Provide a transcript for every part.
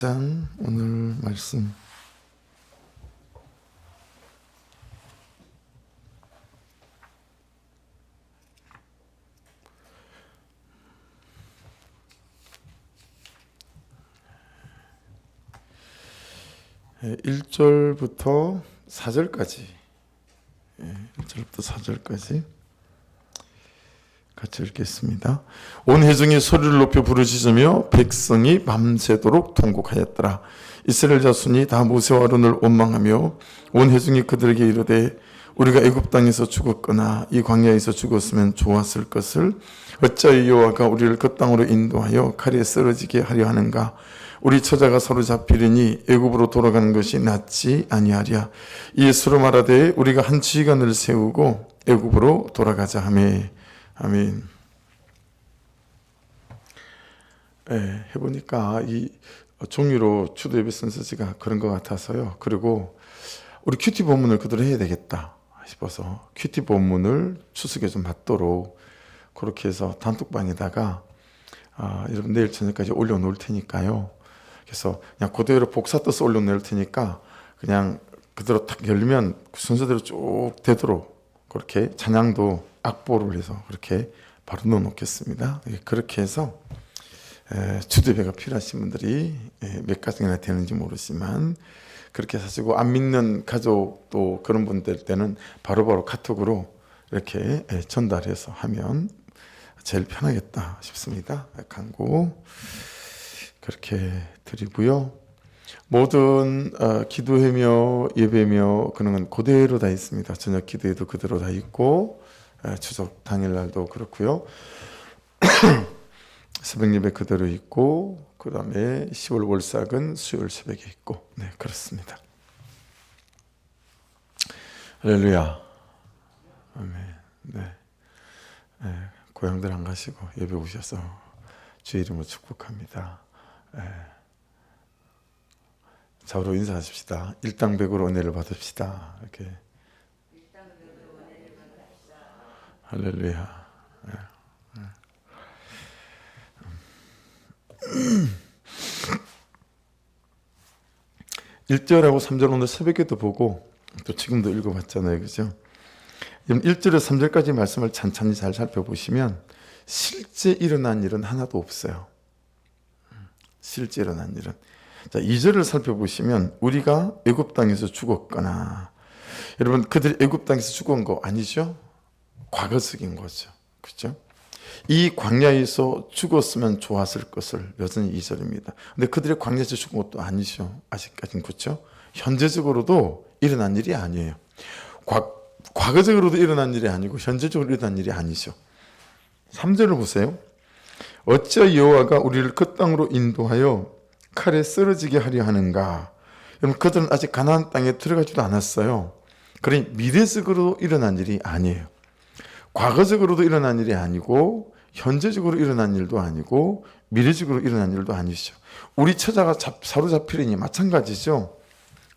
장 오늘 말씀 1절부터 4절까지 1절부터 4절까지 같이 읽겠습니다. 온 회중이 소리를 높여 부르짖으며 백성이 밤새도록 통곡하였더라. 이스라엘 자손이 다 모세와 아론을 원망하며 온 회중이 그들에게 이르되 우리가 애굽 땅에서 죽었거나 이 광야에서 죽었으면 좋았을 것을 어찌하여 여호와가 우리를 그 땅으로 인도하여 칼에 쓰러지게 하려 하는가? 우리 처자가 사로잡히리니 애굽으로 돌아가는 것이 낫지 아니하랴. 이에 말하되 우리가 한 지휘관을 세우고 애굽으로 돌아가자 하며. 아멘. 해보니까 이 종이로 추도 예배 선서지가 그런 것 같아서요. 그리고 우리 큐티 본문을 그대로 해야 되겠다 싶어서 큐티 본문을 추석에 좀 맞도록 그렇게 해서 단톡방에다가 여러분 내일 저녁까지 올려놓을 테니까요. 그래서 그냥 그대로 복사 떠서 올려놓을 테니까 그냥 그대로 딱 열면 순서대로 쭉 되도록 그렇게 찬양도 악보를 해서 그렇게 바로 넣어놓겠습니다. 그렇게 해서 주대배가 필요하신 분들이 몇 가지나 되는지 모르지만 그렇게 사시고 안 믿는 가족 또 그런 분들 때는 바로바로 카톡으로 이렇게 전달해서 하면 제일 편하겠다 싶습니다. 광고 그렇게 드리고요. 모든 기도회며 예배며 그런 건 그대로 다 있습니다. 저녁 기도회도 그대로 다 있고 추석 당일날도 그렇고요. 새벽 예배 그대로 있고 그 다음에 10월 월삭은 수요일 새벽에 있고 그렇습니다. 할렐루야. 아멘. 고향들 안 가시고 예배 오셔서 주의 이름으로 축복합니다. 좌우로 인사하십시다. 일당백으로 은혜를 받읍시다. 이렇게. 할렐루야. 1절하고 3절 오늘 새벽에도 보고 또 지금도 읽어봤잖아요. 그죠? 1절에서 3절까지 말씀을 찬찬히 잘 살펴보시면 실제 일어난 일은 하나도 없어요. 실제 일어난 일은. 자, 2절을 살펴보시면 우리가 애굽 땅에서 죽었거나 여러분 그들이 애굽 땅에서 죽은 거 아니죠? 과거적인 거죠. 그렇죠? 이 광야에서 죽었으면 좋았을 것을 여전히 2절입니다. 근데 그들이 광야에서 죽은 것도 아니죠. 아직까지는 그렇죠? 현재적으로도 일어난 일이 아니에요. 과거적으로도 일어난 일이 아니고 현재적으로 일어난 일이 아니죠. 3절을 보세요. 어찌하여 여호와가 우리를 그 땅으로 인도하여 칼에 쓰러지게 하려 하는가? 여러분 그들은 아직 가나안 땅에 들어가지도 않았어요. 그러니 미래적으로 일어난 일이 아니에요. 과거적으로도 일어난 일이 아니고 현재적으로 일어난 일도 아니고 미래적으로 일어난 일도 아니죠. 우리 처자가 사로잡히려니 마찬가지죠.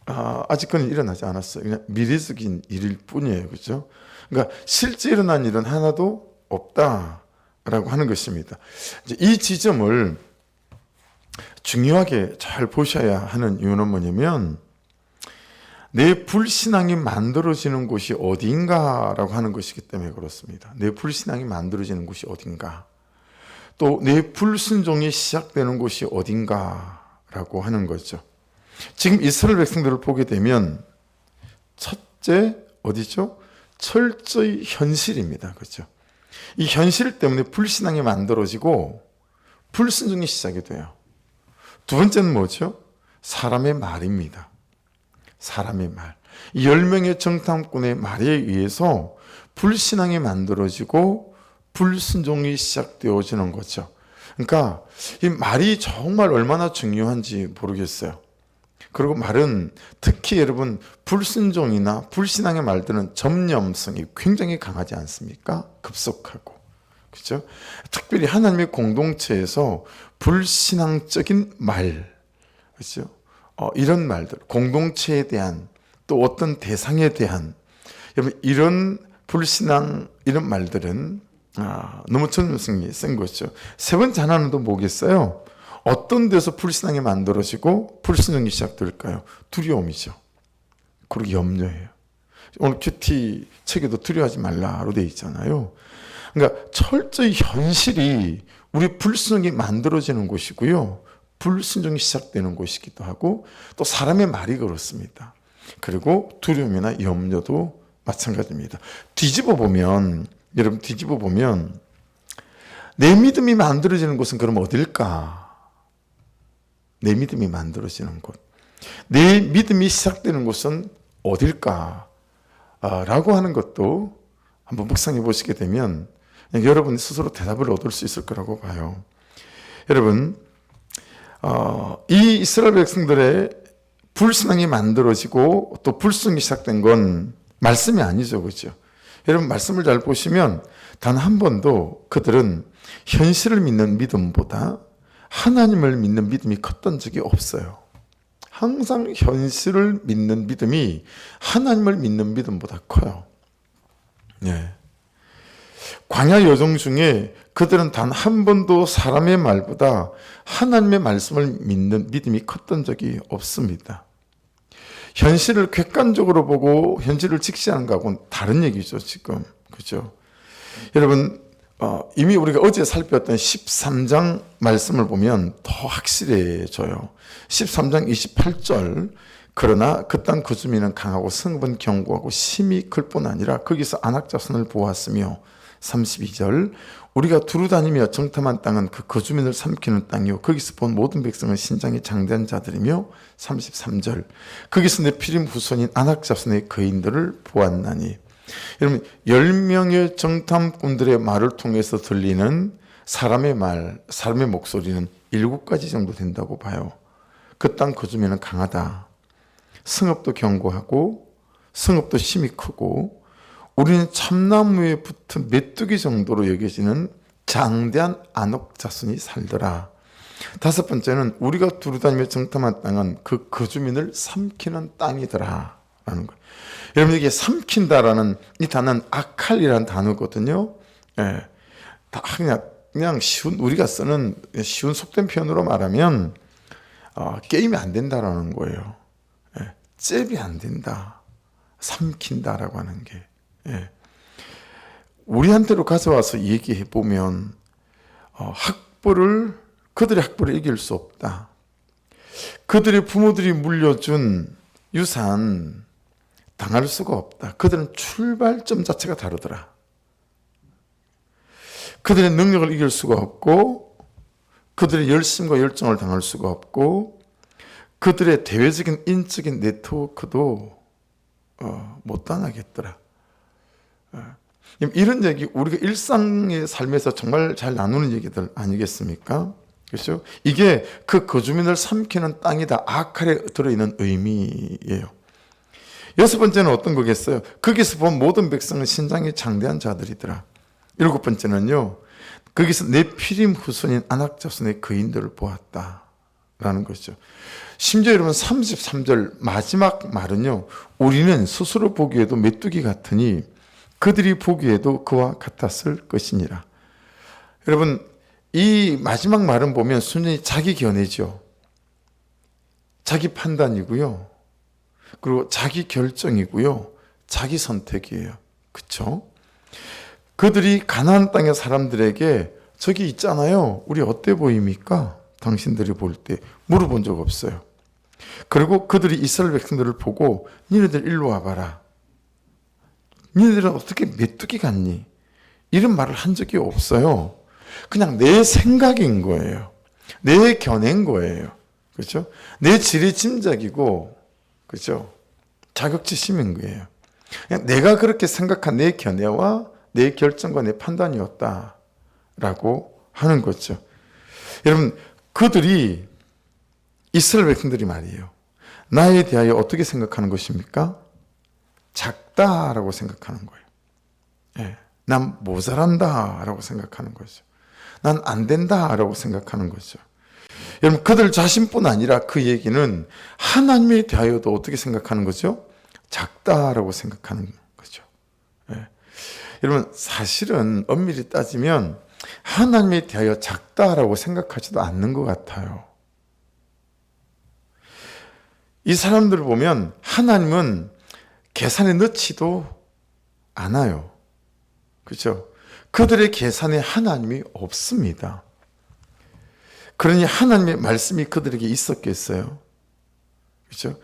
아직까지는 일어나지 않았어요. 그냥 미래적인 일일 뿐이에요. 그렇죠? 그러니까 실제 일어난 일은 하나도 없다라고 하는 것입니다. 이제 이 지점을 중요하게 잘 보셔야 하는 이유는 뭐냐면 내 불신앙이 만들어지는 곳이 어딘가라고 하는 것이기 때문에 그렇습니다. 내 불신앙이 만들어지는 곳이 어딘가, 또 내 불순종이 시작되는 곳이 어딘가라고 하는 거죠. 지금 이스라엘 백성들을 보게 되면 첫째 어디죠? 철저히 현실입니다. 그렇죠? 이 현실 때문에 불신앙이 만들어지고 불순종이 시작이 돼요. 두 번째는 뭐죠? 사람의 말입니다. 사람의 말. 이 10명의 정탐꾼의 말에 의해서 불신앙이 만들어지고 불순종이 시작되어지는 거죠. 그러니까 이 말이 정말 얼마나 중요한지 모르겠어요. 그리고 말은 특히 여러분 불순종이나 불신앙의 말들은 전념성이 굉장히 강하지 않습니까? 급속하고. 그렇죠? 특별히 하나님의 공동체에서 불신앙적인 말, 그렇죠? 이런 말들, 공동체에 대한 또 어떤 대상에 대한 여러분 이런 불신앙 이런 말들은 너무 전념성이 센 거죠. 세 번째 하나는 또 뭐겠어요? 어떤 데서 불신앙이 만들어지고 불신앙이 시작될까요? 두려움이죠. 그리고 염려예요. 오늘 큐티 책에도 두려워하지 말라로 되어 있잖아요. 그러니까 철저히 현실이 우리 불신앙이 만들어지는 곳이고요. 불신앙이 시작되는 곳이기도 하고 또 사람의 말이 그렇습니다. 그리고 두려움이나 염려도 마찬가지입니다. 여러분 뒤집어 보면 내 믿음이 만들어지는 곳은 그럼 어딜까? 내 믿음이 만들어지는 곳. 내 믿음이 시작되는 곳은 어딜까? 라고 하는 것도 한번 묵상해 보시게 되면 여러분 스스로 대답을 얻을 수 있을 거라고 봐요. 여러분, 이 이스라엘 백성들의 불신앙이 만들어지고 또 불신앙이 시작된 건 말씀이 아니죠. 그렇죠? 여러분 말씀을 잘 보시면 단 한 번도 그들은 현실을 믿는 믿음보다 하나님을 믿는 믿음이 컸던 적이 없어요. 항상 현실을 믿는 믿음이 하나님을 믿는 믿음보다 커요. 네. 광야 여정 중에 그들은 단 한 번도 사람의 말보다 하나님의 말씀을 믿는 믿음이 컸던 적이 없습니다. 현실을 객관적으로 보고 현실을 직시하는 것하고는 다른 얘기죠, 지금. 그죠? 여러분, 이미 우리가 어제 살폈던 13장 말씀을 보면 더 확실해져요. 13장 28절. 그러나 그 땅 그 주민은 강하고 성읍은 견고하고 심히 클 뿐 아니라 거기서 안악 자손을 보았으며 32절. 우리가 두루 다니며 정탐한 땅은 그 주민을 삼키는 땅이요 거기서 본 모든 백성은 신장이 장대한 자들이며 33절. 거기서 네피림 후손인 안악 자손의 거인들을 보았나니. 여러분 10명의 정탐꾼들의 말을 통해서 들리는 사람의 말, 사람의 목소리는 7가지 정도 된다고 봐요. 그 땅 그 주민은 강하다. 성읍도 견고하고 성읍도 심히 크고 우리는 참나무에 붙은 메뚜기 정도로 여겨지는 장대한 안옥 자손이 살더라. 5번째는 우리가 두루다니며 정탐한 땅은 그 거주민을 삼키는 땅이더라 라는 거예요. 여러분 이게 삼킨다라는 이 단어는 아칼이라는 단어거든요. 예, 다 그냥 쉬운 우리가 쓰는 쉬운 속된 표현으로 말하면 게임이 안 된다라는 거예요. 예, 잽이 안 된다. 삼킨다라고 하는 게. 예. 우리한테로 가져와서 얘기해 보면 그들의 학벌을 이길 수 없다. 그들의 부모들이 물려준 유산 당할 수가 없다. 그들은 출발점 자체가 다르더라. 그들의 능력을 이길 수가 없고 그들의 열심과 열정을 당할 수가 없고 그들의 대외적인 인적인 네트워크도 못 당하겠더라. 이런 얘기 우리가 일상의 삶에서 정말 잘 나누는 얘기들 아니겠습니까? 그렇죠? 이게 그 거주민을 삼키는 땅이다. 아칼에 들어있는 의미예요. 6번째는 어떤 거겠어요? 거기서 본 모든 백성은 신장이 장대한 자들이더라. 7번째는요. 거기서 네피림 후손인 안악 자손의 거인들을 보았다라는 거죠. 심지어 여러분 33절 마지막 말은요. 우리는 스스로 보기에도 메뚜기 같으니 그들이 보기에도 그와 같았을 것이니라. 여러분 이 마지막 말은 보면 순전히 자기 견해죠. 자기 판단이고요. 그리고 자기 결정이고요. 자기 선택이에요. 그렇죠? 그들이 가나안 땅의 사람들에게 저기 있잖아요. 우리 어때 보입니까? 당신들이 볼 때 물어본 적 없어요. 그리고 그들이 이스라엘 백성들을 보고 니네들 일로 와봐라. 니네들은 어떻게 메뚜기 같니? 이런 말을 한 적이 없어요. 그냥 내 생각인 거예요. 내 견해인 거예요. 그렇죠? 내 지레짐작이고, 그렇죠? 자격지심인 거예요. 그냥 내가 그렇게 생각한 내 견해와 내 결정과 내 판단이었다라고 하는 거죠. 여러분, 그들이 이스라엘 백성들이 말이에요. 나에 대하여 어떻게 생각하는 것입니까? 작다라고 생각하는 거예요. 예, 난 모자란다라고 생각하는 거죠. 난 안 된다라고 생각하는 거죠. 여러분 그들 자신뿐 아니라 그 얘기는 하나님에 대하여도 어떻게 생각하는 거죠? 작다라고 생각하는 거죠. 예. 여러분 사실은 엄밀히 따지면 하나님에 대하여 작다라고 생각하지도 않는 것 같아요. 이 사람들을 보면 하나님은 계산에 넣지도 않아요. 그렇죠? 그들의 계산에 하나님이 없습니다. 그러니 하나님의 말씀이 그들에게 있었겠어요? 그렇죠?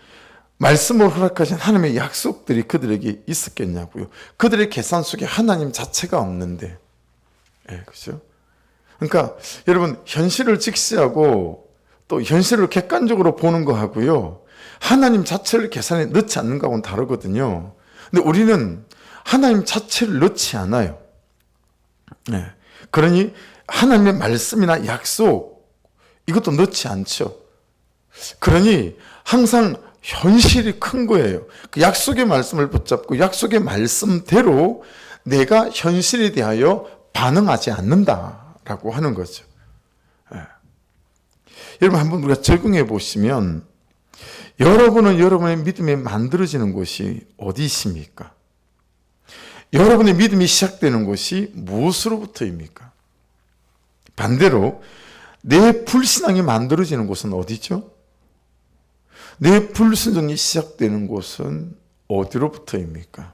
말씀을 허락하신 하나님의 약속들이 그들에게 있었겠냐고요. 그들의 계산 속에 하나님 자체가 없는데, 그렇죠? 그러니까 여러분, 현실을 직시하고 또 현실을 객관적으로 보는 거하고요, 하나님 자체를 계산에 넣지 않는 거하고는 다르거든요. 근데 우리는 하나님 자체를 넣지 않아요. 그러니 하나님의 말씀이나 약속, 이것도 넣지 않죠. 그러니 항상 현실이 큰 거예요. 그 약속의 말씀을 붙잡고 약속의 말씀대로 내가 현실에 대하여 반응하지 않는다라고 하는 거죠. 여러분, 한번 우리가 적용해 보시면, 여러분은 여러분의 믿음이 만들어지는 곳이 어디 있습니까? 여러분의 믿음이 시작되는 곳이 무엇으로부터입니까? 반대로 내 불신앙이 만들어지는 곳은 어디죠? 내 불순종이 시작되는 곳은 어디로부터입니까?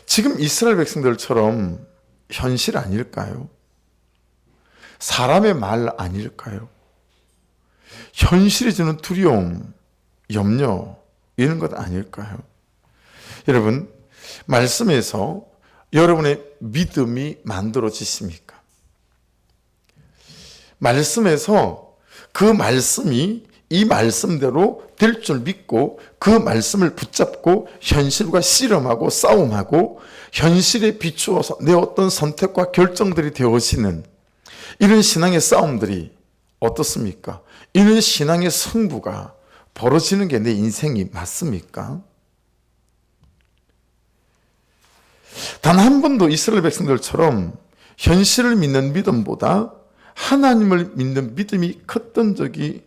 지금 이스라엘 백성들처럼 현실 아닐까요? 사람의 말 아닐까요? 현실이 주는 두려움, 염려, 이런 것 아닐까요? 여러분, 말씀에서 여러분의 믿음이 만들어지십니까? 말씀에서 그 말씀이 이 말씀대로 될 줄 믿고 그 말씀을 붙잡고 현실과 씨름하고 싸움하고 현실에 비추어서 내 어떤 선택과 결정들이 되어지는 이런 신앙의 싸움들이 어떻습니까? 이런 신앙의 승부가 벌어지는 게 내 인생이 맞습니까? 단 한 번도 이스라엘 백성들처럼 현실을 믿는 믿음보다 하나님을 믿는 믿음이 컸던 적이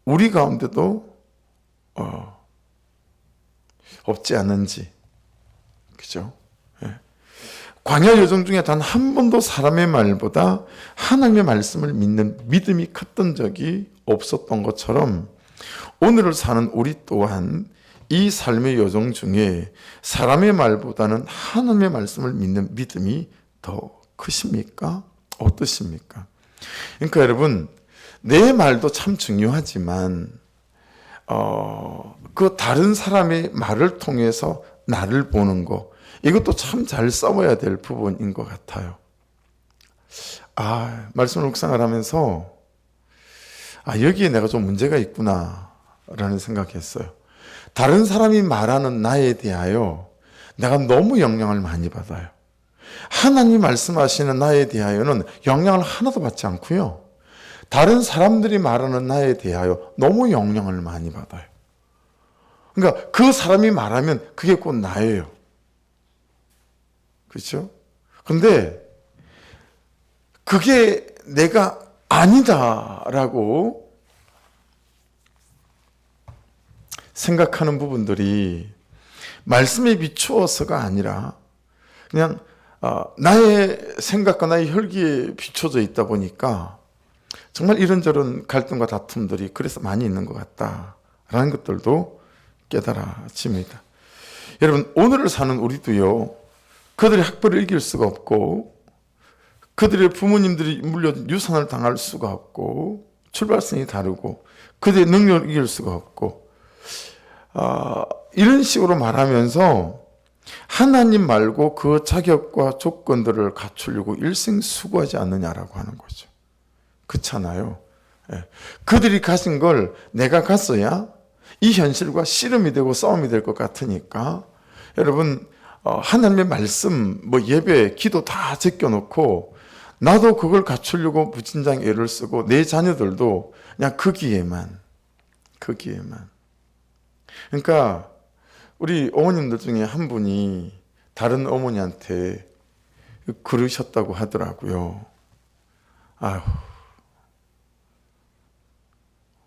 우리 가운데도 없지 않은지, 그죠? 광야 여정 중에 단 한 번도 사람의 말보다 하나님의 말씀을 믿는 믿음이 컸던 적이 없었던 것처럼 오늘을 사는 우리 또한 이 삶의 여정 중에 사람의 말보다는 하나님의 말씀을 믿는 믿음이 더 크십니까? 어떠십니까? 그러니까 여러분, 내 말도 참 중요하지만 그 다른 사람의 말을 통해서 나를 보는 거, 이것도 참 잘 써봐야 될 부분인 것 같아요. 말씀을 묵상을 하면서 여기에 내가 좀 문제가 있구나 라는 생각했어요. 다른 사람이 말하는 나에 대하여 내가 너무 영향을 많이 받아요. 하나님 말씀하시는 나에 대하여는 영향을 하나도 받지 않고요, 다른 사람들이 말하는 나에 대하여 너무 영향을 많이 받아요. 그러니까 그 사람이 말하면 그게 곧 나예요. 그렇죠? 근데 그게 내가 아니다라고 생각하는 부분들이 말씀에 비추어서가 아니라 그냥 나의 생각과 나의 혈기에 비춰져 있다 보니까 정말 이런저런 갈등과 다툼들이 그래서 많이 있는 것 같다라는 것들도 깨달아집니다. 여러분, 오늘을 사는 우리도요, 그들의 학벌을 이길 수가 없고 그들의 부모님들이 물려준 유산을 당할 수가 없고 출발선이 다르고 그들의 능력을 이길 수가 없고 이런 식으로 말하면서 하나님 말고 그 자격과 조건들을 갖추려고 일생 수고하지 않느냐라고 하는 거죠. 그렇잖아요. 그들이 가진 걸 내가 갔어야 이 현실과 씨름이 되고 싸움이 될 것 같으니까 여러분, 하나님의 말씀, 예배, 기도 다 제껴놓고 나도 그걸 갖추려고 무진장 애를 쓰고 내 자녀들도 그냥 거기에만. 그러니까 우리 어머님들 중에 한 분이 다른 어머니한테 그러셨다고 하더라고요.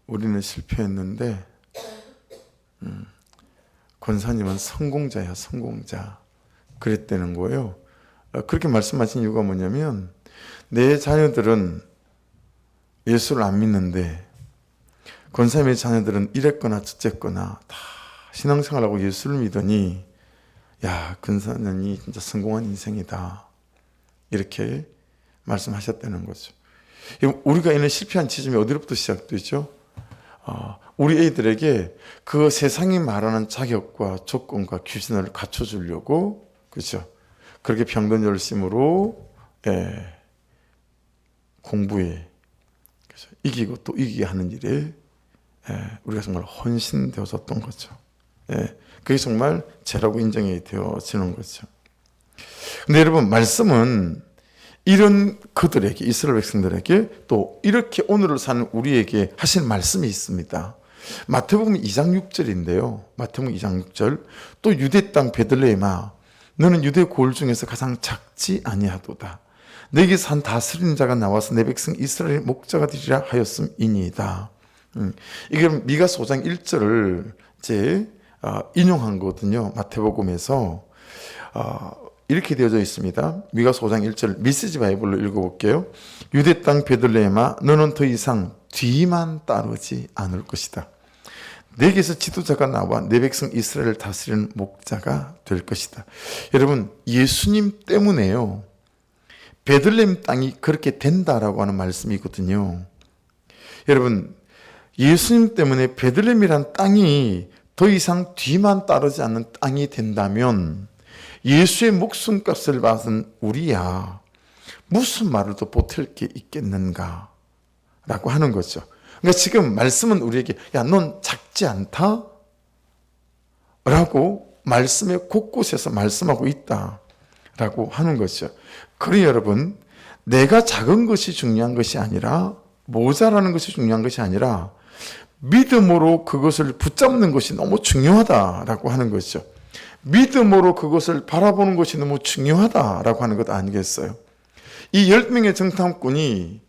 우리는 실패했는데 권사님은 성공자야, 성공자. 그랬다는 거예요. 그렇게 말씀하신 이유가 뭐냐면 내 자녀들은 예수를 안 믿는데 권사님의 자녀들은 이랬거나 저쨌거나 다 신앙생활하고 예수를 믿으니 야, 권사님이 진짜 성공한 인생이다. 이렇게 말씀하셨다는 거죠. 우리가 있는 실패한 지점이 어디로부터 시작되죠? 우리 애들에게 그 세상이 말하는 자격과 조건과 규진을 갖춰주려고, 그렇죠? 그렇게 병든 열심으로 공부에 그렇죠? 이기고 또 이기게 하는 일에 우리가 정말 헌신되어졌던 거죠. 그게 정말 죄라고 인정이 되어지는 거죠. 근데 여러분, 말씀은 이런 그들에게, 이스라엘 백성들에게 또 이렇게 오늘을 사는 우리에게 하신 말씀이 있습니다. 마태복음 2장 6절인데요. 마태복음 2장 6절. 또 유대 땅 베들레헴아, 너는 유대 고을 중에서 가장 작지 아니하도다. 내게 산 다스리는 자가 나와서 내 백성 이스라엘 목자가 되리라 하였음이니이다. 이게 미가서 5장 1절을 이제 인용한 거거든요. 마태복음에서 이렇게 되어져 있습니다. 미가서 5장 1절 메시지 바이블로 읽어볼게요. 유대 땅 베들레헴아, 너는 더 이상 뒤만 따르지 않을 것이다. 내게서 지도자가 나와 내 백성 이스라엘을 다스리는 목자가 될 것이다. 여러분, 예수님 때문에요, 베들레헴 땅이 그렇게 된다라고 하는 말씀이거든요. 여러분, 예수님 때문에 베들레헴이란 땅이 더 이상 뒤만 따르지 않는 땅이 된다면 예수의 목숨값을 받은 우리야 무슨 말을 더 보탤 게 있겠는가 라고 하는 거죠. 그러니까 지금 말씀은 우리에게 야, 넌 작지 않다? 라고 말씀의 곳곳에서 말씀하고 있다 라고 하는 거죠. 그러니 여러분, 내가 작은 것이 중요한 것이 아니라, 모자라는 것이 중요한 것이 아니라 믿음으로 그것을 붙잡는 것이 너무 중요하다라고 하는 거죠. 믿음으로 그것을 바라보는 것이 너무 중요하다라고 하는 것 아니겠어요? 이 10명의 정탐꾼이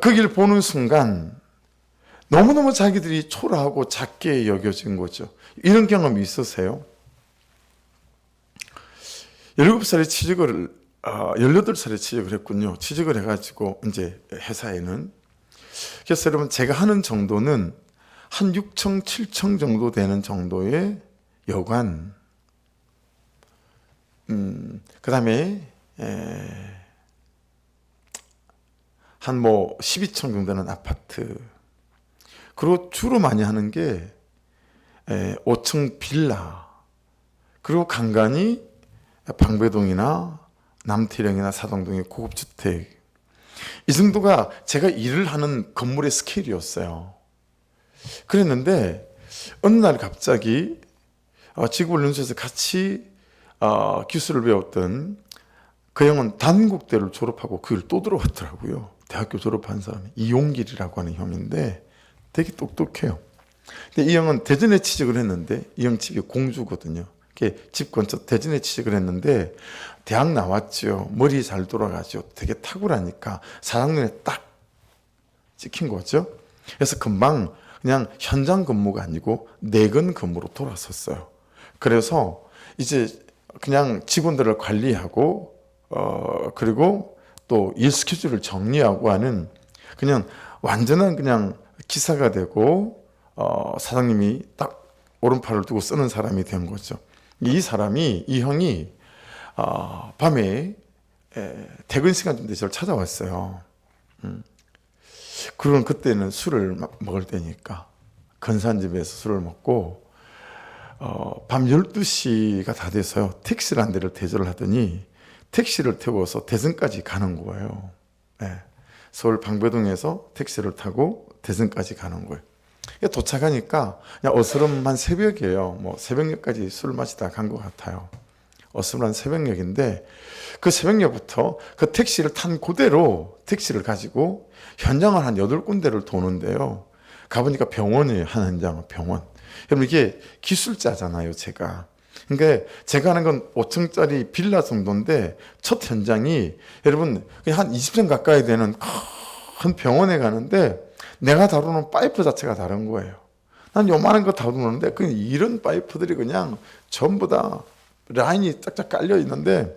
그 길 보는 순간 너무너무 자기들이 초라하고 작게 여겨진 거죠. 이런 경험이 있으세요? 17살에 취직을 18살에 취직을 했군요. 취직을 해가지고 이제 회사에는, 그래서 여러분, 제가 하는 정도는 한 6층, 7층 정도 되는 정도의 여관, 그 다음에 한 12층 정도 되는 아파트, 그리고 주로 많이 하는 게 5층 빌라, 그리고 간간히 방배동이나 남태령이나 사동동의 고급주택, 이 정도가 제가 일을 하는 건물의 스케일이었어요. 그랬는데 어느 날 갑자기 지구훈련소에서 같이 기술을 배웠던 그 형은 단국대를 졸업하고 그 일 또 들어왔더라고요. 대학교 졸업한 사람이 이용길이라고 하는 형인데 되게 똑똑해요. 근데 이 형은 대전에 취직을 했는데, 이 형 집이 공주거든요. 집 근처 대전에 취직을 했는데 대학 나왔죠. 머리 잘 돌아가죠. 되게 탁월하니까 사장님에 딱 찍힌 거죠. 그래서 금방 그냥 현장 근무가 아니고 내근 근무로 돌아섰어요. 그래서 이제 그냥 직원들을 관리하고 그리고 또 일 스케줄을 정리하고 하는 그냥 완전한 그냥 기사가 되고 사장님이 딱 오른팔을 두고 쓰는 사람이 된 거죠. 이 형이 밤에 퇴근 시간쯤 돼서 저를 찾아왔어요. 그럼 그때는 술을 먹을 때니까 근산집에서 술을 먹고 밤 12시가 다 돼서요, 택시를 한 대를 대절을 하더니 택시를 태워서 대전까지 가는 거예요. 서울 방배동에서 택시를 타고 대전까지 가는 거예요. 도착하니까 그냥 어스름한 새벽이에요. 새벽녘까지 술을 마시다 간 것 같아요. 어스름한 새벽녘인데 그 새벽녘부터 그 택시를 탄 그대로 택시를 가지고 현장을 한 8군데를 도는데요. 가보니까 병원이에요. 한 현장은 병원. 여러분, 이게 기술자잖아요, 제가. 그러니까 제가 하는 건 5층짜리 빌라 정도인데 첫 현장이 여러분 한 20층 가까이 되는 큰 병원에 가는데 내가 다루는 파이프 자체가 다른 거예요. 난 요만한 거 다루는데 그냥 이런 파이프들이 그냥 전부 다 라인이 짝짝 깔려 있는데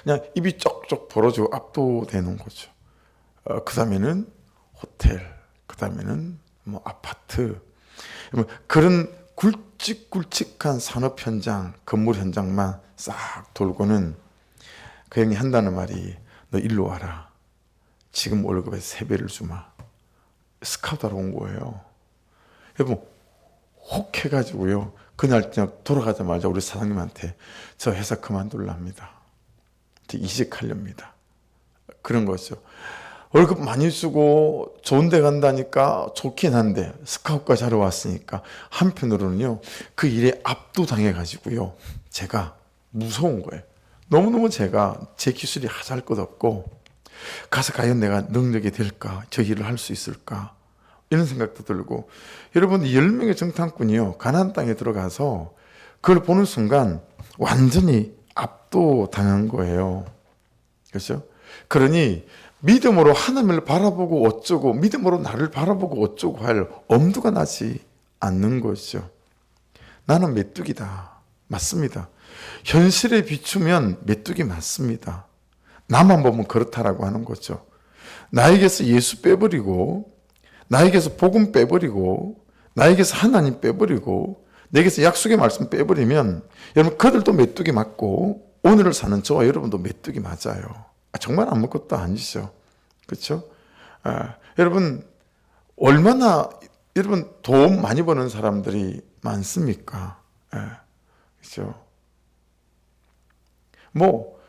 그냥 입이 쪽쪽 벌어지고 압도되는 거죠. 그 다음에는 호텔, 그 다음에는 뭐 아파트, 그런 굵직굵직한 산업 현장, 건물 현장만 싹 돌고는 그 형이 한다는 말이, 너 일로 와라. 지금 월급에 3배를 주마. 스카우트하러 온 거예요. 여러분, 혹 해가지고요. 그날 저녁 돌아가자마자 우리 사장님한테 저 회사 그만둘랍니다. 이직하렵니다. 그런 거죠. 월급 많이 주고 좋은 데 간다니까 좋긴 한데 스카우트까지 하러 왔으니까 한편으로는요, 그 일에 압도당해가지고요, 제가 무서운 거예요. 너무너무 제가 제 기술이 하잘 것 없고, 가서 과연 내가 능력이 될까, 저 일을 할 수 있을까, 이런 생각도 들고. 여러분, 10명의 정탐꾼이요, 가나안 땅에 들어가서 그걸 보는 순간 완전히 압도당한 거예요. 그렇죠? 그러니 믿음으로 하나님을 바라보고 어쩌고, 믿음으로 나를 바라보고 어쩌고 할 엄두가 나지 않는 것이죠. 나는 메뚜기다. 맞습니다. 현실에 비추면 메뚜기 맞습니다. 나만 보면 그렇다라고 하는 거죠. 나에게서 예수 빼버리고, 나에게서 복음 빼버리고, 나에게서 하나님 빼버리고, 내게서 약속의 말씀 빼버리면 여러분, 그들도 메뚜기 맞고 오늘을 사는 저와 여러분도 메뚜기 맞아요. 정말 아무것도 아니죠. 그렇죠? 여러분, 얼마나 여러분 돈 많이 버는 사람들이 많습니까? 그렇죠? 뭐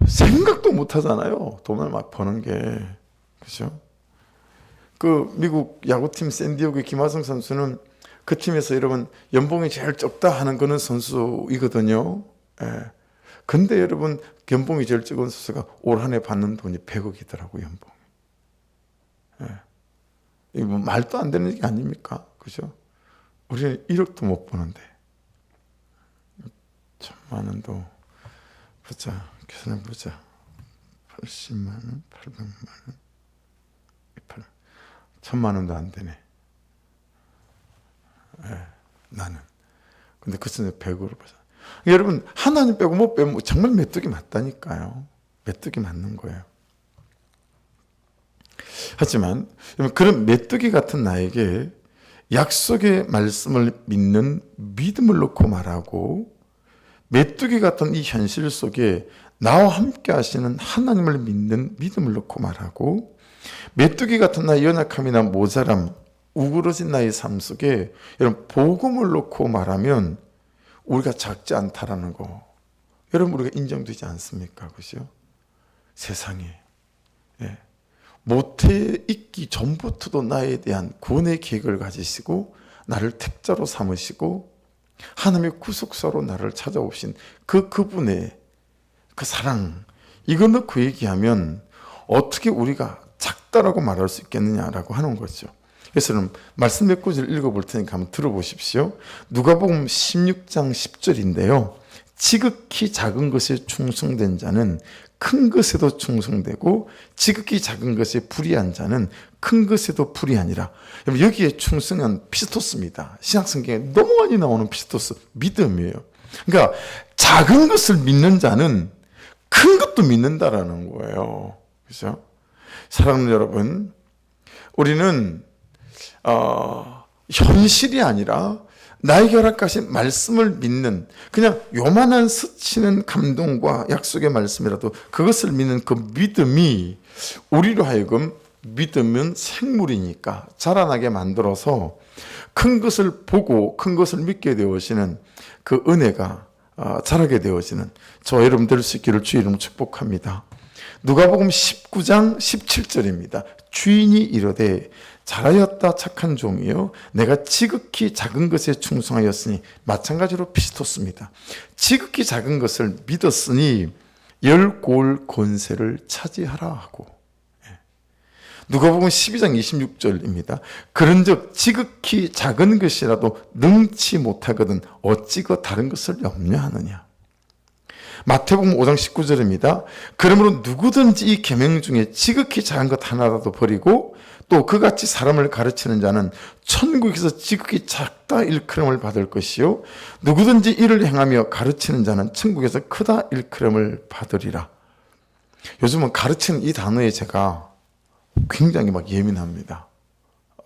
생각도 못 하잖아요. 돈을 막 버는 게. 그렇죠? 그 미국 야구팀 샌디에고 김하성 선수는 그 팀에서 여러분 연봉이 제일 적다 하는 그런 선수이거든요. 근데 여러분 연봉이 제일 적은 선수가 올 한 해 받는 돈이 100억이더라고요, 연봉. 이거 뭐 말도 안 되는 게 아닙니까? 그죠? 우리는 1억도 못 버는데. 1,000만 원도 보자. 계산해 보자. 80만 원, 800만 원, 1,000만 원도 안 되네. 나는. 근데 그 선에 100억으로 보자. 여러분, 하나님 빼고 못 빼면 정말 메뚜기 맞다니까요. 메뚜기 맞는 거예요. 하지만 그런 메뚜기 같은 나에게 약속의 말씀을 믿는 믿음을 놓고 말하고, 메뚜기 같은 이 현실 속에 나와 함께 하시는 하나님을 믿는 믿음을 놓고 말하고, 메뚜기 같은 나의 연약함이나 모자람, 우그러진 나의 삶 속에 여러분 복음을 놓고 말하면 우리가 작지 않다라는 거, 여러분 우리가 인정되지 않습니까? 그죠? 세상에 모태 있기 전부터도 나에 대한 구원의 계획을 가지시고 나를 택자로 삼으시고 하나님의 구속사로 나를 찾아오신 그분의 그 사랑, 이거 넣고 얘기하면 어떻게 우리가 작다라고 말할 수 있겠느냐라고 하는 거죠. 그래서 말씀 몇 구절 읽어볼 테니까 한번 들어보십시오. 누가복음 16장 10절인데요. 지극히 작은 것에 충성된 자는 큰 것에도 충성되고, 지극히 작은 것에 불의한 자는 큰 것에도 불의하니라. 여기에 충성은 피스토스입니다. 신약성경에 너무 많이 나오는 피스토스, 믿음이에요. 그러니까 작은 것을 믿는 자는 큰 것도 믿는다라는 거예요. 그렇죠? 사랑하는 여러분, 우리는 현실이 아니라 나에게 허락하신 말씀을 믿는, 그냥 요만한 스치는 감동과 약속의 말씀이라도 그것을 믿는 그 믿음이 우리로 하여금 믿으면 생물이니까 자라나게 만들어서 큰 것을 보고 큰 것을 믿게 되어지는 그 은혜가 자라게 되어지는 저와 여러분 될 수 있기를 주의 이름으로 축복합니다. 누가복음 19장 17절입니다. 주인이 이르되 잘하였다 착한 종이요, 내가 지극히 작은 것에 충성하였으니, 마찬가지로 피스토스입니다. 지극히 작은 것을 믿었으니 열 고을 권세를 차지하라 하고. 누가복음 12장 26절입니다. 그런즉 지극히 작은 것이라도 능치 못하거든 어찌 그 다른 것을 염려하느냐. 마태복음 5장 19절입니다. 그러므로 누구든지 이 계명 중에 지극히 작은 것 하나라도 버리고 또 그같이 사람을 가르치는 자는 천국에서 지극히 작다 일컬음을 받을 것이요 누구든지 이를 행하며 가르치는 자는 천국에서 크다 일컬음을 받으리라. 요즘은 가르치는 이 단어에 제가 굉장히 막 예민합니다.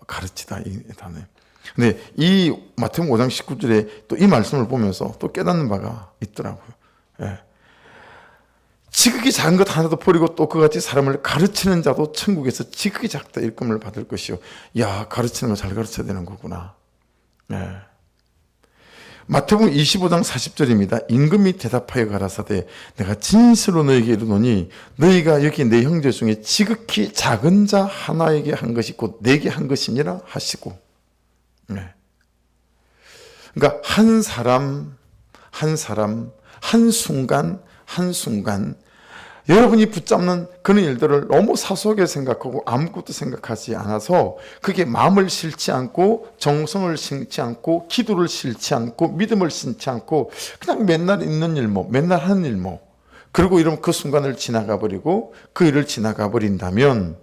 가르치다 이 단어에. 근데 이 마태복음 5장 19절에 또 이 말씀을 보면서 또 깨닫는 바가 있더라고요. 예. 지극히 작은 것 하나도 버리고 또 그같이 사람을 가르치는 자도 천국에서 지극히 작다 일금을 받을 것이요. 야, 가르치는 거 잘 가르쳐야 되는 거구나. 예. 마태복음 25장 40절입니다. 임금이 대답하여 가라사대 내가 진실로 너희에게 이르노니 너희가 여기 내 형제 중에 지극히 작은 자 하나에게 한 것이 곧 내게 한 것이니라 하시고. 네. 그러니까 한 사람 한순간 여러분이 붙잡는 그런 일들을 너무 사소하게 생각하고 아무것도 생각하지 않아서 그게 마음을 실지 않고 정성을 실지 않고 기도를 실지 않고 믿음을 실지 않고 그냥 맨날 있는 일모 맨날 하는 일모 그리고 이러면 그 순간을 지나가 버리고 그 일을 지나가 버린다면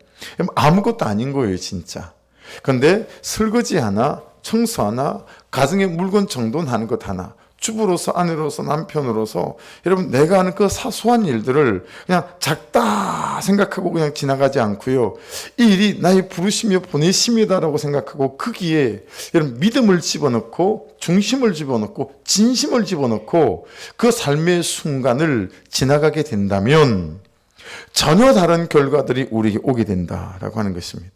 아무것도 아닌 거예요 진짜. 그런데 설거지 하나 청소 하나 가정의 물건 정돈하는 것 하나 주부로서 아내로서 남편으로서 여러분 내가 하는 그 사소한 일들을 그냥 작다 생각하고 그냥 지나가지 않고요. 이 일이 나의 부르심이요 보내심이다라고 생각하고 거기에 여러분 믿음을 집어넣고 중심을 집어넣고 진심을 집어넣고 그 삶의 순간을 지나가게 된다면 전혀 다른 결과들이 우리에게 오게 된다라고 하는 것입니다.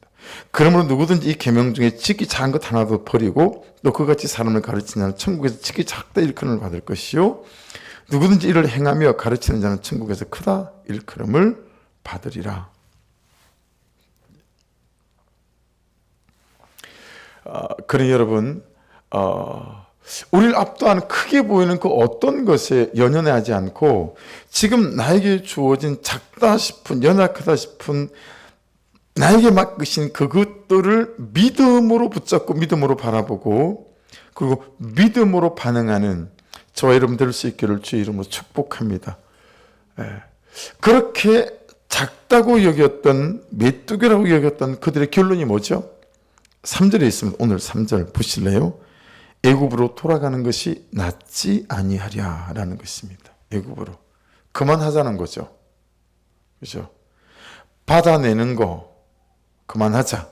그러므로 누구든지 이 계명 중에 지극히 작은 것 하나도 버리고 또 그같이 사람을 가르치는 자는 천국에서 지극히 작다 일컬음을 받을 것이요 누구든지 이를 행하며 가르치는 자는 천국에서 크다 일컬음을 받으리라. 그러니 여러분 우리를 압도하는 크게 보이는 그 어떤 것에 연연하지 않고 지금 나에게 주어진 작다 싶은 연약하다 싶은 나에게 맡기신 그것들을 믿음으로 붙잡고 믿음으로 바라보고 그리고 믿음으로 반응하는 저와 여러분 될 수 있기를 주의 이름으로 축복합니다. 그렇게 작다고 여겼던 메뚜기라고 여겼던 그들의 결론이 뭐죠? 3절에 있습니다. 오늘 3절 보실래요? 애굽으로 돌아가는 것이 낫지 아니하랴라는 것입니다. 애굽으로 그만하자는 거죠. 그렇죠? 받아내는 거 그만하자.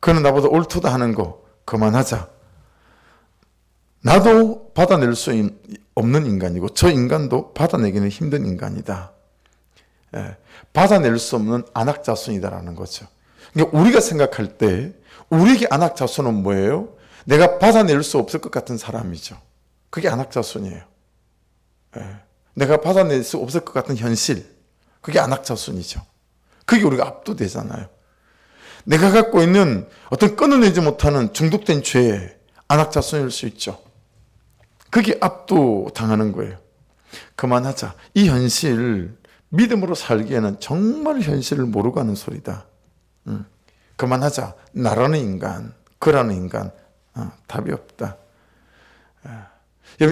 그는 나보다 옳도다 하는 거 그만하자. 나도 받아낼 수 없는 인간이고 저 인간도 받아내기는 힘든 인간이다. 받아낼 수 없는 안악자손이다라는 거죠. 그러니까 우리가 생각할 때 우리에게 안악자손은 뭐예요? 내가 받아낼 수 없을 것 같은 사람이죠. 그게 안악자손이에요. 내가 받아낼 수 없을 것 같은 현실 그게 안악자손이죠. 그게 우리가 압도되잖아요. 내가 갖고 있는 어떤 끊어내지 못하는 중독된 죄에 안악자손일 수 있죠. 그게 압도당하는 거예요. 그만하자. 이 현실 믿음으로 살기에는 정말 현실을 모르고 하는 소리다. 그만하자. 나라는 인간, 그라는 인간 답이 없다.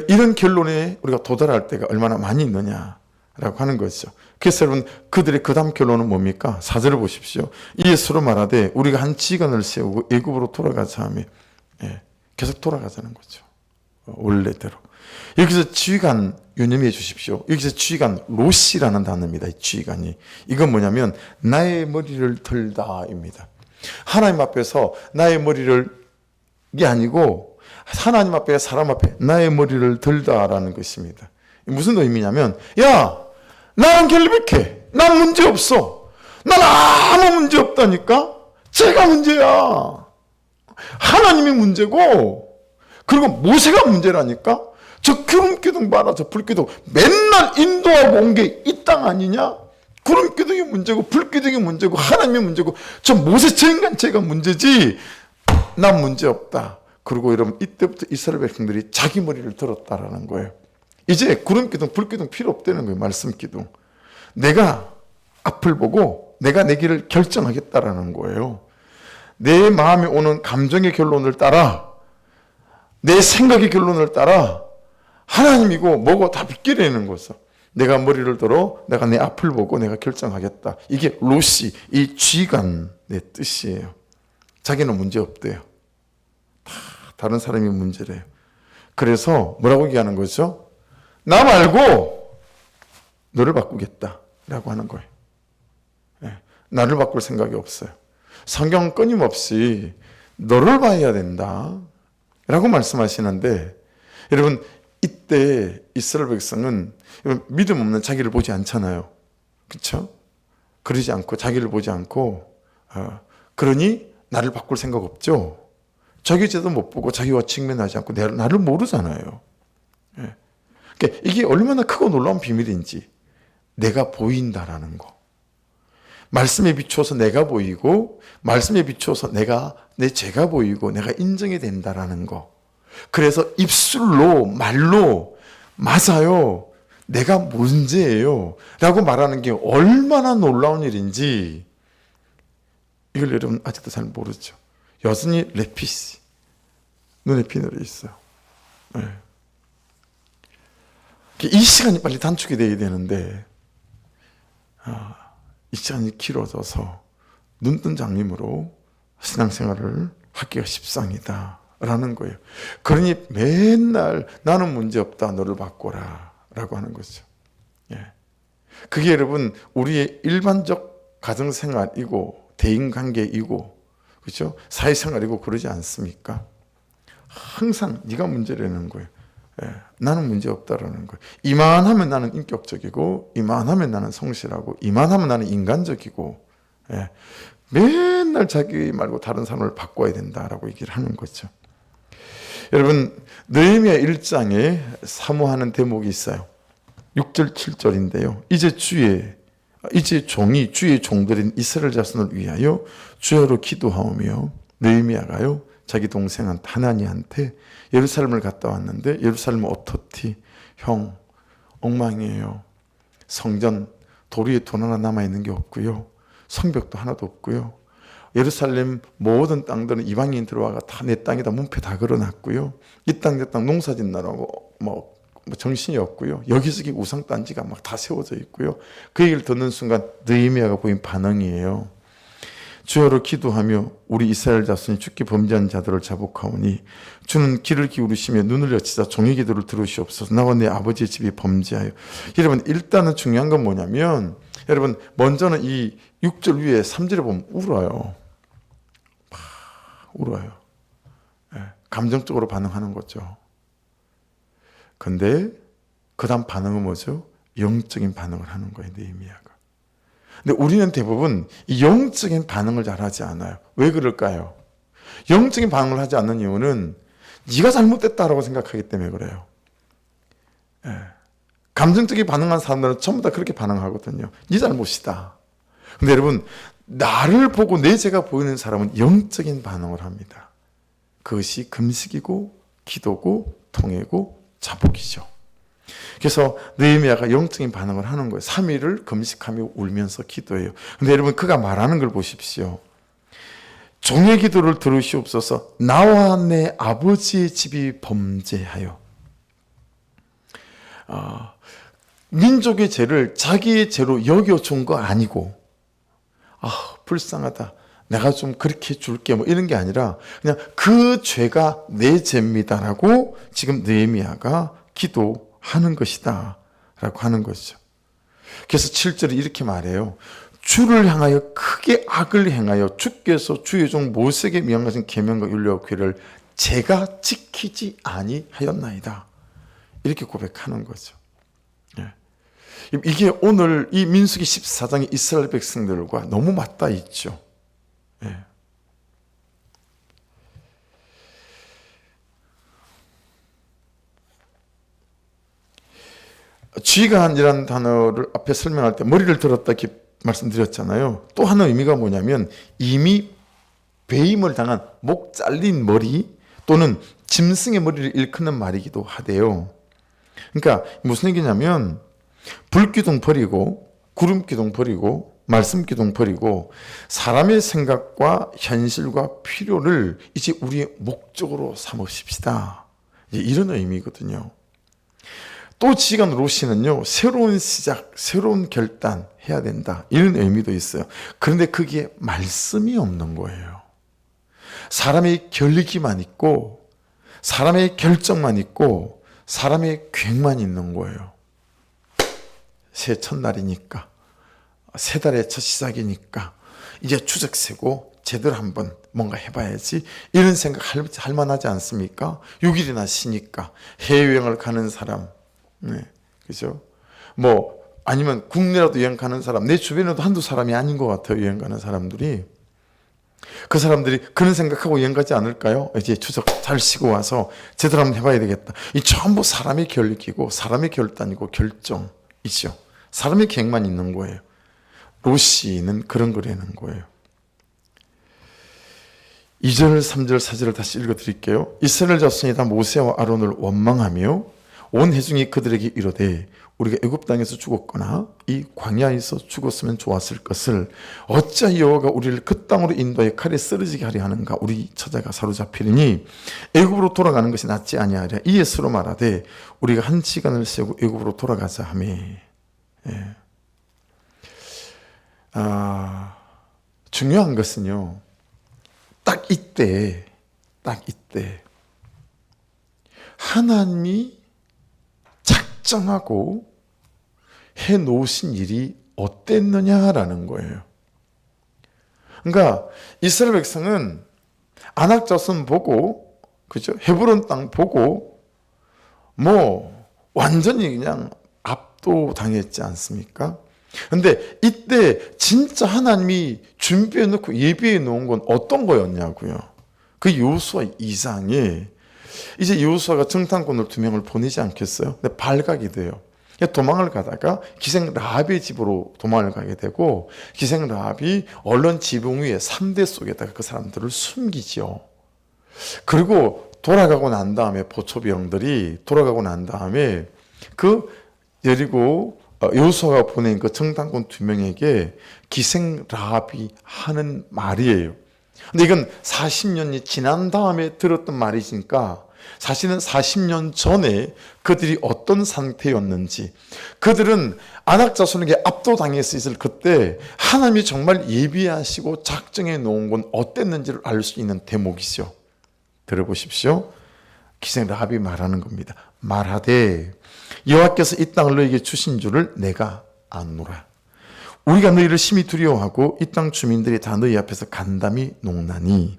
이런 결론에 우리가 도달할 때가 얼마나 많이 있느냐라고 하는 것이죠. 그래서 여러분 그들의 그 다음 결론은 뭡니까? 4절을 보십시오. 예수로 말하되 우리가 한 지간을 세우고 애굽으로 돌아가자 하며 계속 돌아가자는 거죠. 원래대로. 여기서 지휘관 유념해 주십시오. 여기서 지휘관 로시라는 단어입니다. 이 지휘관이. 이건 뭐냐면 나의 머리를 들다입니다. 하나님 앞에서 나의 머리를 이게 아니고 하나님 앞에 사람 앞에 나의 머리를 들다라는 것입니다. 무슨 의미냐면 야 나는 결백해. 난 문제 없어. 난 아무 문제 없다니까. 제가 문제야. 하나님이 문제고 그리고 모세가 문제라니까. 저 구름기둥 봐라. 저 불기둥 맨날 인도하고 온 게 이 땅 아니냐. 구름기둥이 문제고 불기둥이 문제고 하나님이 문제고 저 모세 저 인간 제가 문제지. 난 문제 없다. 그리고 여러분 이때부터 이스라엘 백성들이 자기 머리를 들었다라는 거예요. 이제 구름기둥 불기둥 필요 없다는 거예요. 말씀기둥. 내가 앞을 보고 내가 내 길을 결정하겠다라는 거예요. 내 마음에 오는 감정의 결론을 따라 내 생각의 결론을 따라 하나님이고 뭐고 다 빗기려는 거죠. 내가 머리를 들어 내가 내 앞을 보고 내가 결정하겠다. 이게 로시 이 쥐간의 뜻이에요. 자기는 문제 없대요. 다 다른 사람이 문제래요. 그래서 뭐라고 얘기하는 거죠? 나 말고 너를 바꾸겠다 라고 하는 거예요. 나를 바꿀 생각이 없어요. 성경은 끊임없이 너를 봐야 된다 라고 말씀하시는데, 여러분 이때 이스라엘 백성은 믿음 없는 자기를 보지 않잖아요. 그렇죠? 그러지 않고 자기를 보지 않고 그러니 나를 바꿀 생각 없죠. 자기 죄도 못 보고 자기와 직면하지 않고 나를 모르잖아요. 그러니까 이게 얼마나 크고 놀라운 비밀인지, 내가 보인다라는 거. 말씀에 비추어서 내가 보이고, 말씀에 비추어서 내 죄가 보이고 내가 인정이 된다라는 거. 그래서 입술로, 말로 맞아요, 내가 문제예요 라고 말하는 게 얼마나 놀라운 일인지, 이걸 여러분 아직도 잘 모르죠. 여전히 레피시, 눈에 비늘이 있어요. 이 시간이 빨리 단축이 돼야 되는데 이 시간이 길어져서 눈뜬 장님으로 신앙생활을 하기가 십상이다 라는 거예요. 그러니 맨날 나는 문제없다, 너를 바꿔라 라고 하는 거죠. 그게 여러분 우리의 일반적 가정생활이고 대인관계이고, 그렇죠? 사회생활이고 그러지 않습니까? 항상 네가 문제라는 거예요. 나는 문제없다라는 거예요. 이만하면 나는 인격적이고, 이만하면 나는 성실하고, 이만하면 나는 인간적이고, 맨날 자기 말고 다른 사람을 바꿔야 된다라고 얘기를 하는 거죠. 여러분 느헤미야 1장에 사모하는 대목이 있어요. 6절 7절인데요. 이제 종이 주의 종들인 이스라엘 자손을 위하여 주야로 기도하오며, 느헤미야가요 자기 동생 하나니한테 예루살렘을 갔다 왔는데, 예루살렘은 어떻디? 형, 엉망이에요. 성전 돌 위에 돈 하나 남아있는 게 없고요, 성벽도 하나도 없고요, 예루살렘 모든 땅들은 이방인 들어와가 다 내 땅이다 문패 다 걸어놨고요, 이 땅 저 땅 농사 짓느라고 뭐 정신이 없고요, 여기저기 우상단지가 막 다 세워져 있고요. 그 얘기를 듣는 순간 느헤미야가 보인 반응이에요. 주여로 기도하며 우리 이스라엘 자손이 주께 범죄한 자들을 자복하오니 주는 귀를 기울이시며 눈을 여치사 종의 기도를 들으시옵소서. 나와 내 아버지의 집이 범죄하여. 여러분 일단은 중요한 건 뭐냐면, 여러분 먼저는 이 6절 위에 3절에 보면 울어요. 울어요. 감정적으로 반응하는 거죠. 근데 그 다음 반응은 뭐죠? 영적인 반응을 하는 거예요, 느헤미야가. 근데 우리는 대부분 이 영적인 반응을 잘 하지 않아요. 왜 그럴까요? 영적인 반응을 하지 않는 이유는 네가 잘못됐다라고 생각하기 때문에 그래요. 감정적인 반응한 사람들은 전부 다 그렇게 반응하거든요. 네 잘못이다. 근데 여러분, 나를 보고 내 죄가 보이는 사람은 영적인 반응을 합니다. 그것이 금식이고 기도고 통회고 자복이죠. 그래서 느헤미야가 영적인 반응을 하는 거예요. 3일을 금식하며 울면서 기도해요. 근데 여러분 그가 말하는 걸 보십시오. 종의 기도를 들으시옵소서. 나와 내 아버지의 집이 범죄하여. 민족의 죄를 자기의 죄로 여겨준 거 아니고, 불쌍하다, 내가 좀 그렇게 줄게 뭐 이런 게 아니라 그냥 그 죄가 내 죄입니다라고 지금 느헤미야가 기도하는 것이다 라고 하는 것이죠. 그래서 7절에 이렇게 말해요. 주를 향하여 크게 악을 행하여 주께서 주의 종 모세에게 명하신 계명과 율례와 규례를 제가 지키지 아니하였나이다, 이렇게 고백하는 거죠. 이게 오늘 이 민수기 14장의 이스라엘 백성들과 너무 맞닿아 있죠. 쥐간이라는 단어를 앞에 설명할 때 머리를 들었다 이렇게 말씀드렸잖아요. 또 하나 의미가 뭐냐면 이미 배임을 당한 목 잘린 머리 또는 짐승의 머리를 일컫는 말이기도 하대요. 그러니까 무슨 얘기냐면 불기둥 버리고 구름기둥 버리고 말씀기둥 버리고 사람의 생각과 현실과 필요를 이제 우리의 목적으로 삼으십시다, 이런 의미거든요. 또 지간 로시는요, 새로운 시작, 새로운 결단 해야 된다, 이런 의미도 있어요. 그런데 그게 말씀이 없는 거예요. 사람의 결기만 있고 사람의 결정만 있고 사람의 계획만 있는 거예요. 새 첫날이니까, 새 달의 첫 시작이니까 이제 추석 세고 제대로 한번 뭔가 해봐야지, 이런 생각 할 만하지 않습니까? 6일이나 쉬니까 해외여행을 가는 사람, 네, 그죠? 뭐 아니면 국내라도 여행 가는 사람, 내 주변에도 한두 사람이 아닌 것 같아요. 여행 가는 사람들이. 그 사람들이 그런 생각하고 여행 가지 않을까요? 이제 추석 잘 쉬고 와서 제대로 한번 해봐야 되겠다. 이 전부 사람의 결기고 사람의 결단이고 결정이죠. 사람의 계획만 있는 거예요. 로시는 그런 거라는 거예요. 2절, 3절, 4절을 다시 읽어드릴게요. 이스라엘 자손이 다 모세와 아론을 원망하며 온 회중이 그들에게 이르되 우리가 애굽 땅에서 죽었거나 이 광야에서 죽었으면 좋았을 것을 어찌 여호와가 우리를 그 땅으로 인도하여 칼에 쓰러지게 하려 하는가. 우리 처자가 사로잡히리니 애굽으로 돌아가는 것이 낫지 아니하랴. 이에 서로 말하되 우리가 한 시간을 세우고 애굽으로 돌아가자 하며. 예. 중요한 것은요, 딱 이때 하나님이 작정하고 해 놓으신 일이 어땠느냐라는 거예요. 그러니까 이스라엘 백성은 아낙 자손 보고, 그죠? 헤브론 땅 보고 뭐 완전히 그냥 압도당했지 않습니까? 근데 이때 진짜 하나님이 준비해 놓고 예비해 놓은 건 어떤 거였냐고요. 그 여호수아 2장에 이제 여호수아가 정탐꾼을 2명을 보내지 않겠어요? 근데 발각이 돼요. 도망을 가다가 기생 라합의 집으로 도망을 가게 되고, 기생 라합이 언론 지붕 위에 3대 속에다가 그 사람들을 숨기죠. 그리고 돌아가고 난 다음에 보초병들이 돌아가고 난 다음에 그 여리고 여호수아가 보낸 그 정탐꾼 2명에게 기생 라합이 하는 말이에요. 근데 이건 40년이 지난 다음에 들었던 말이니까 사실은 40년 전에 그들이 어떤 상태였는지, 그들은 아낙 자손에게 압도당해서 있을 그때 하나님이 정말 예비하시고 작정해 놓은 건 어땠는지를 알 수 있는 대목이죠. 들어보십시오. 기생 라합이 말하는 겁니다. 말하되 여호와께서 이 땅을 너에게 주신 줄을 내가 아노라. 우리가 너희를 심히 두려워하고 이 땅 주민들이 다 너희 앞에서 간담이 녹나니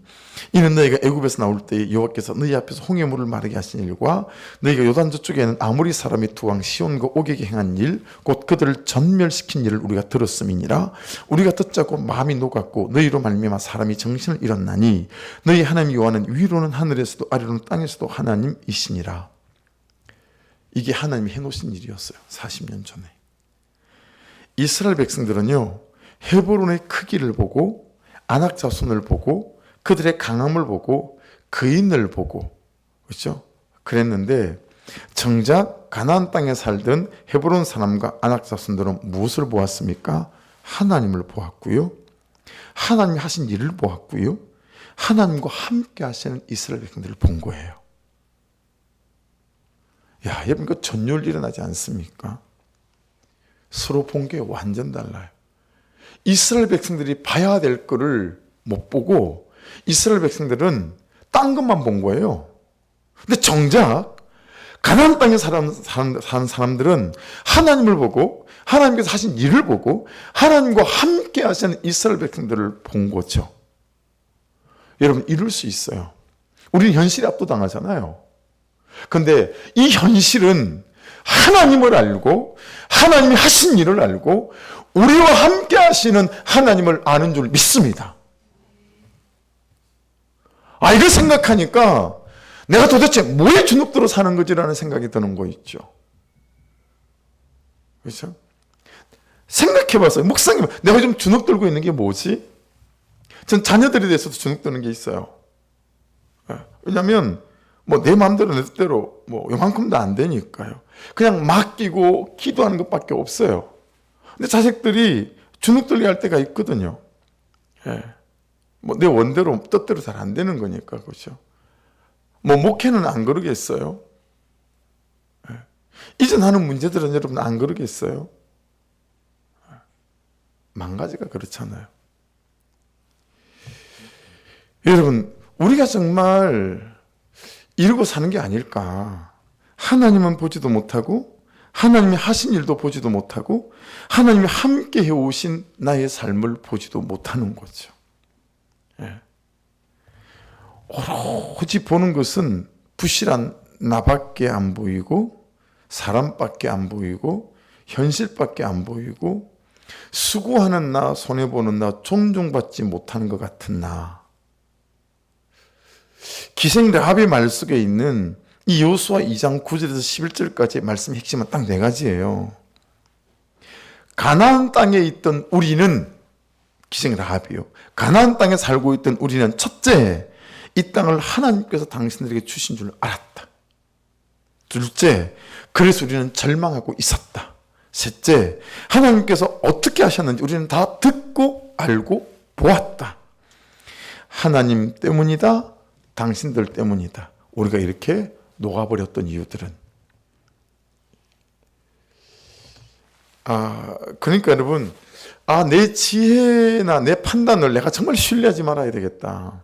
이는 너희가 애굽에서 나올 때에 여호와께서 너희 앞에서 홍해물을 마르게 하신 일과 너희가 요단 저쪽에는 아모리 사람이 두 왕 시온과 오게게 행한 일, 곧 그들을 전멸시킨 일을 우리가 들었음이니라. 우리가 듣자고 마음이 녹았고 너희로 말미암아 사람이 정신을 잃었나니 너희 하나님 여호와는 위로는 하늘에서도 아래로는 땅에서도 하나님이시니라. 이게 하나님이 해놓으신 일이었어요. 40년 전에. 이스라엘 백성들은요, 헤브론의 크기를 보고 아낙 자손을 보고 그들의 강함을 보고 그인을 보고, 그렇죠? 그랬는데 정작 가나안 땅에 살던 헤브론 사람과 아낙 자손들은 무엇을 보았습니까? 하나님을 보았고요, 하나님이 하신 일을 보았고요, 하나님과 함께 하시는 이스라엘 백성들을 본 거예요. 야, 여러분, 그 전율 일어나지 않습니까? 서로 본 게 완전 달라요. 이스라엘 백성들이 봐야 될 거를 못 보고 이스라엘 백성들은 딴 것만 본 거예요. 근데 정작 가나안 땅에 사는 사람들은 하나님을 보고 하나님께서 하신 일을 보고 하나님과 함께 하시는 이스라엘 백성들을 본 거죠. 여러분, 이룰 수 있어요. 우리는 현실에 압도당하잖아요. 근데 이 현실은 하나님을 알고 하나님이 하신 일을 알고 우리와 함께 하시는 하나님을 아는 줄 믿습니다. 이걸 생각하니까 내가 도대체 뭐에 주눅들어 사는 거지라는 생각이 드는 거 있죠. 그렇죠? 생각해봤어요. 목사님, 내가 좀 주눅들고 있는 게 뭐지? 전 자녀들에 대해서도 주눅드는 게 있어요. 왜냐하면 내 마음대로 내 뜻대로 요만큼도 안 되니까요. 그냥 맡기고 기도하는 것밖에 없어요. 근데 자식들이 주눅들게 할 때가 있거든요. 예. 내 원대로 뜻대로 잘 안 되는 거니까, 그렇죠? 목회는 안 그러겠어요. 예. 이전 하는 문제들은 여러분 안 그러겠어요. 망가지가 그렇잖아요. 여러분, 우리가 정말 이러고 사는 게 아닐까. 하나님은 보지도 못하고 하나님이 하신 일도 보지도 못하고 하나님이 함께 해오신 나의 삶을 보지도 못하는 거죠. 예. 오로지 보는 것은 부실한 나밖에 안 보이고 사람밖에 안 보이고 현실밖에 안 보이고 수고하는 나, 손해보는 나, 존중받지 못하는 것 같은 나. 기생 라합의 말 속에 있는 이 여호수아 2장 9절에서 11절까지의 말씀의 핵심은 딱 네 가지예요. 가나안 땅에 있던 우리는, 기생 라합이요, 가나안 땅에 살고 있던 우리는 첫째, 이 땅을 하나님께서 당신들에게 주신 줄 알았다. 둘째, 그래서 우리는 절망하고 있었다. 셋째, 하나님께서 어떻게 하셨는지 우리는 다 듣고 알고 보았다. 하나님 때문이다, 당신들 때문이다. 우리가 이렇게 녹아버렸던 이유들은, 그러니까 여러분, 내 지혜나 내 판단을 내가 정말 신뢰하지 말아야 되겠다.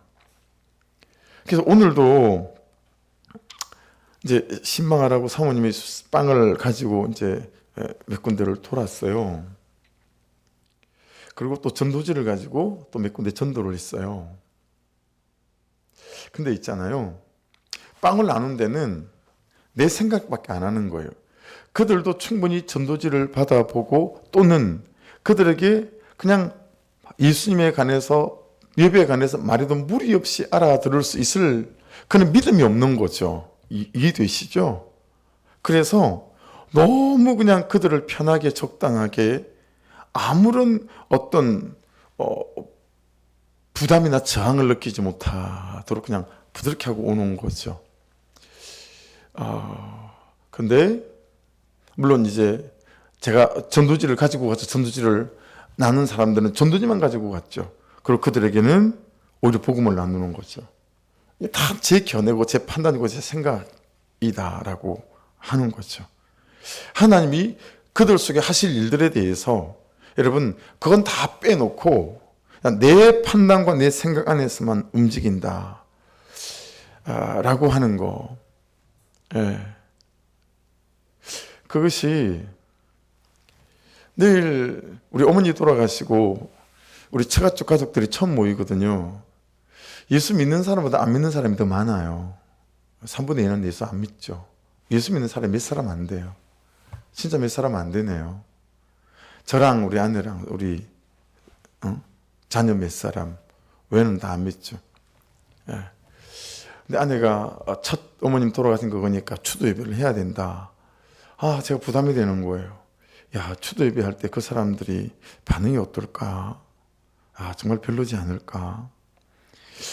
그래서 오늘도 이제 신방하라고 사모님이 빵을 가지고 이제 몇 군데를 돌았어요. 그리고 또 전도지를 가지고 또 몇 군데 전도를 했어요. 근데 있잖아요, 빵을 나눈 데는 내 생각밖에 안 하는 거예요. 그들도 충분히 전도지를 받아보고 또는 그들에게 그냥 예수님에 관해서, 예배에 관해서 말해도 무리 없이 알아들을 수 있을 그런 믿음이 없는 거죠. 이해되시죠? 그래서 너무 그냥 그들을 편하게 적당하게 아무런 어떤 부담이나 저항을 느끼지 못하도록 그냥 부드럽게 하고 오는 거죠. 근데 물론 이제 제가 전도지를 가지고 가서 전도지를 나눈 사람들은 전도지만 가지고 갔죠. 그리고 그들에게는 오히려 복음을 나누는 거죠. 다 제 견해고 제 판단이고 제 생각이다라고 하는 거죠. 하나님이 그들 속에 하실 일들에 대해서 여러분, 그건 다 빼놓고 내 판단과 내 생각 안에서만 움직인다 라고 하는 거. 예. 그것이 내일 우리 어머니 돌아가시고 우리 처가쪽 가족들이 처음 모이거든요. 예수 믿는 사람보다 안 믿는 사람이 더 많아요. 3분의 1은 예수 안 믿죠. 예수 믿는 사람이 몇 사람 안 돼요. 진짜 몇 사람 안 되네요. 저랑 우리 아내랑 우리 자녀 몇 사람 외에는 다 안 믿죠. 예. 근데 아내가 첫 어머님 돌아가신 거 보니까 추도 예배를 해야 된다. 제가 부담이 되는 거예요. 야, 추도 예배할 때 그 사람들이 반응이 어떨까? 정말 별로지 않을까?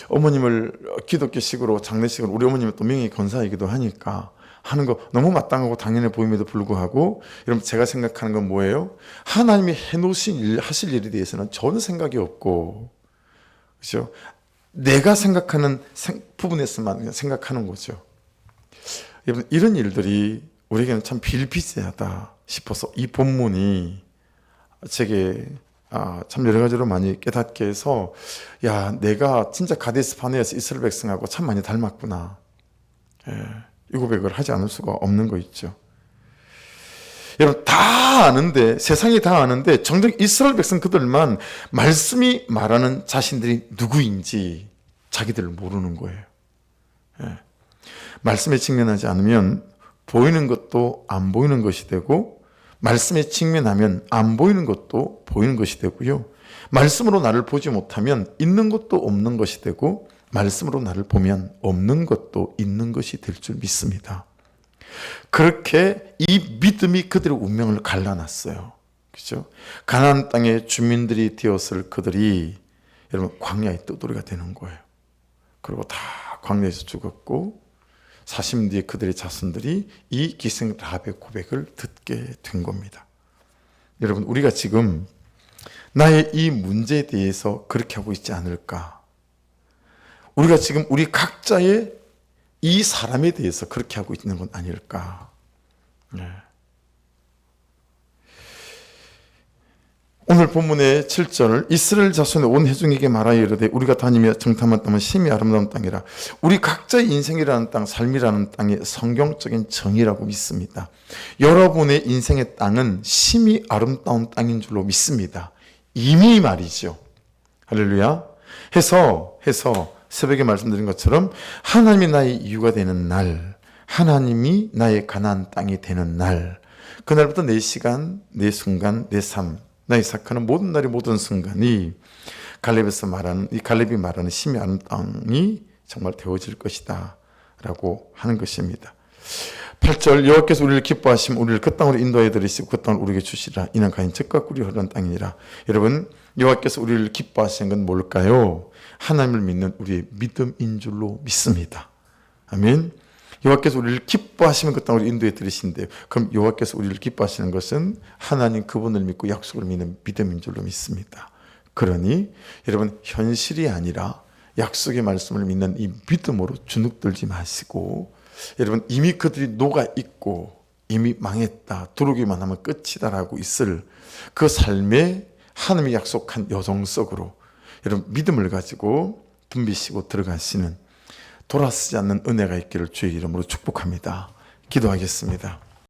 어머님을 기독교식으로 장례식으로, 우리 어머님은 또 명예 권사이기도 하니까 하는 거 너무 마땅하고 당연해 보임에도 불구하고, 여러분 제가 생각하는 건 뭐예요? 하나님이 해놓으신 일, 하실 일에 대해서는 전혀 생각이 없고, 그렇죠? 내가 생각하는 부분에서만 그냥 생각하는 거죠. 여러분, 이런 일들이 우리에게는 참 비일비재하다 싶어서 이 본문이 제게 참 여러 가지로 많이 깨닫게 해서, 야, 내가 진짜 가데스 바네아에서 이스라엘 백성하고 참 많이 닮았구나. 이 고백을 하지 않을 수가 없는 거 있죠. 여러분, 다 아는데, 세상이 다 아는데 정작 이스라엘 백성 그들만 말씀이 말하는 자신들이 누구인지 자기들을 모르는 거예요. 말씀에 직면하지 않으면 보이는 것도 안 보이는 것이 되고, 말씀에 직면하면 안 보이는 것도 보이는 것이 되고요. 말씀으로 나를 보지 못하면 있는 것도 없는 것이 되고, 말씀으로 나를 보면 없는 것도 있는 것이 될 줄 믿습니다. 그렇게 이 믿음이 그들의 운명을 갈라놨어요. 그렇죠? 가나안 땅의 주민들이 되었을 그들이 여러분 광야의 떠돌이가 되는 거예요. 그리고 다 광야에서 죽었고 40년 뒤에 그들의 자손들이 이 기생 라합의 고백을 듣게 된 겁니다. 여러분, 우리가 지금 나의 이 문제에 대해서 그렇게 하고 있지 않을까? 우리가 지금 우리 각자의 이 사람에 대해서 그렇게 하고 있는 건 아닐까? 오늘 본문의 7절 이스라엘 자손의 온 회중에게 말하여 이르되 우리가 다니며 정탐한 땅은 심히 아름다운 땅이라. 우리 각자의 인생이라는 땅, 삶이라는 땅이 성경적인 정의라고 믿습니다. 여러분의 인생의 땅은 심히 아름다운 땅인 줄로 믿습니다. 이미 말이죠. 할렐루야. 해서 새벽에 말씀드린 것처럼 하나님이 나의 이유가 되는 날, 하나님이 나의 가나안 땅이 되는 날, 그날부터 내 시간, 내 순간, 내 삶, 나의 사역하는 모든 날의 모든 순간이 갈렙이 말하는 심히 아름다운 땅이 정말 되어질 것이다 라고 하는 것입니다. 8절 여호와께서 우리를 기뻐하시면 우리를 그 땅으로 인도해 들이시고 그 땅을 우리에게 주시라. 이는 가인 젖과 꿀이 흐르는 땅이니라. 여러분, 여호와께서 우리를 기뻐하시는 건 뭘까요? 하나님을 믿는 우리의 믿음인 줄로 믿습니다. 아멘. 여호와께서 우리를 기뻐하시면 그 땅으로 인도해 들이신대요. 그럼 여호와께서 우리를 기뻐하시는 것은 하나님 그분을 믿고 약속을 믿는 믿음인 줄로 믿습니다. 그러니 여러분, 현실이 아니라 약속의 말씀을 믿는 이 믿음으로 주눅들지 마시고, 여러분, 이미 그들이 녹아있고 이미 망했다, 들어오기만 하면 끝이다라고 있을 그 삶에 하나님이 약속한 여정 속으로 여러분 믿음을 가지고 덤비시고 들어가시는 돌아서지 않는 은혜가 있기를 주의 이름으로 축복합니다. 기도하겠습니다.